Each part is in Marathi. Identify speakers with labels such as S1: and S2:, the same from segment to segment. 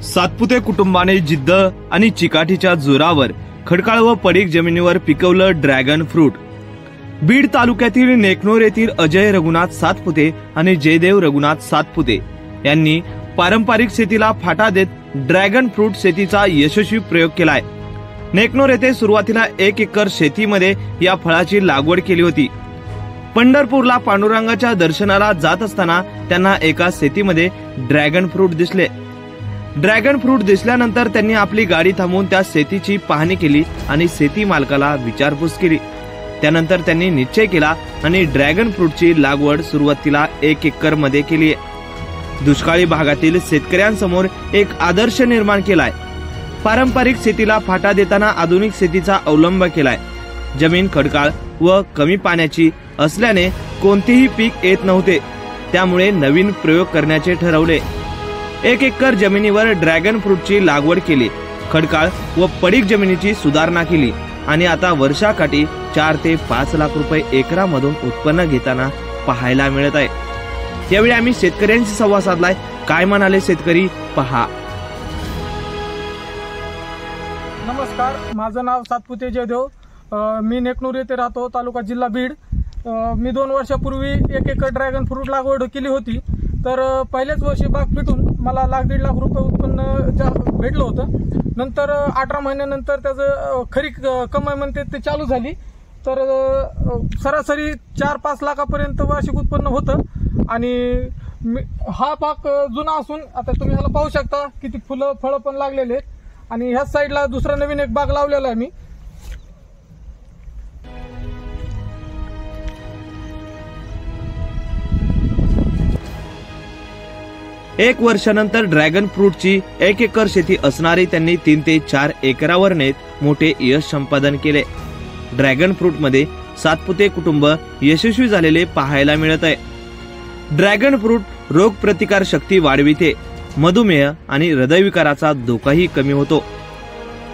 S1: सातपुते कुटुंबाने जिद्द आणि चिकाटीच्या जोरावर खडकाळ व पडीक जमिनीवर पिकवलं ड्रॅगन फ्रूट। बीड तालुक्यातील नेकनोर येथील अजय रघुनाथ सातपुते आणि जयदेव रघुनाथ सातपुते यांनी पारंपरिक शेतीला फाटा देत ड्रॅगन फ्रूट शेतीचा यशस्वी प्रयोग केलाय। नेकनोर येथे सुरुवातीला 1 एकर शेतीमध्ये या फळाची लागवड केली होती। पंढरपूरला पांडुरंगाच्या दर्शनाला जात असताना त्यांना एका शेतीमध्ये ड्रॅगन फ्रूट दिसले। ड्रॅगन फ्रूट दिसल्यानंतर त्यांनी आपली गाडी थांबवून त्या शेतीची पाहणी केली आणि शेती मालकाला विचारपूस केली। त्यानंतर त्यांनी निश्चय केला आणि ड्रॅगन फ्रूटची लागवड सुरुवातीला 1 एकर मध्ये केली आहे। दुष्काळी भागातील शेतकऱ्यांसमोर एक आदर्श निर्माण केलाय। पारंपरिक शेतीला फाटा देताना आधुनिक शेतीचा अवलंब केलाय। जमीन खडकाळ व कमी पाण्याची असल्याने कोणतेही पीक येत नव्हते, त्यामुळे नवीन प्रयोग करण्याचे ठरवले। 1 एकर जमिनीवर ड्रॅगन फ्रूटची लागवड केली, खडकाळ व पडीक जमिनीची सुधारणा केली आणि आता वर्षाकाठी 4 ते 5 लाख रुपये एकरामधून उत्पन्न घेताना पाहायला मिळत आहे। यावेळी आम्ही शेतकऱ्यांशी संवाद साधलाय। काय म्हणाले शेतकरी पहा।
S2: नमस्कार, माझं नाव सातपुते जयदेव, मी नेकनूर येथे राहतो, तालुका जिल्हा बीड। मी 2 वर्षापूर्वी 1 एकर ड्रॅगन फ्रूट लागवड केली होती। तर पहिल्याच वर्षी बाग फिटून मला 1.5 लाख रुपये उत्पन्न भेटलं होतं। नंतर 18 महिन्यानंतर त्याचं खरी कमाई म्हणते ते चालू झाली। तर सरासरी 4-5 लाखापर्यंत वार्षिक उत्पन्न होतं। आणि हा बाग जुना असून आता तुम्ही ह्याला पाहू शकता किती फुलं फळं पण लागलेले आहेत। आणि ह्याच साईडला दुसरा नवीन एक बाग लावलेला आहे मी।
S1: 1 वर्षानंतर ड्रॅगन फ्रूटची 1 एकर शेती असणारी त्यांनी 3 ते 4 एकरावर नेत मोठे यश संपादन केले। ड्रॅगन फ्रूट मध्ये सातपुते कुटुंब यशस्वी झालेले पाहायला मिळत आहे। ड्रॅगन फ्रूट रोग प्रतिकार शक्ती वाढविते, मधुमेह आणि हृदयविकाराचा धोकाही कमी होतो।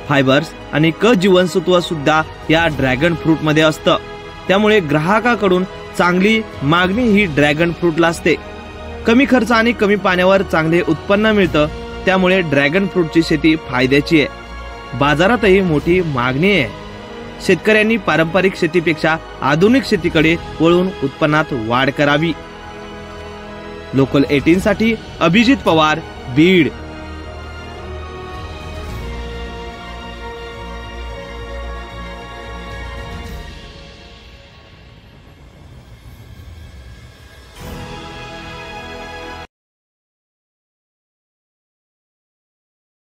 S1: फायबर्स आणि क जीवनसत्व सुद्धा या ड्रॅगन फ्रूट मध्ये असतं, त्यामुळे ग्राहकाकडून चांगली मागणी ही ड्रॅगन फ्रूटला असते। कमी खर्च आणि कमी पाण्यावर चांगले उत्पन्न मिळतं, त्यामुळे ड्रॅगन फ्रूटची शेती फायद्याची आहे। बाजारातही मोठी मागणी आहे। शेतकऱ्यांनी पारंपरिक शेतीपेक्षा आधुनिक शेतीकडे वळून उत्पन्नात वाढ करावी। लोकल 18 साठी अभिजित पवार, बीड।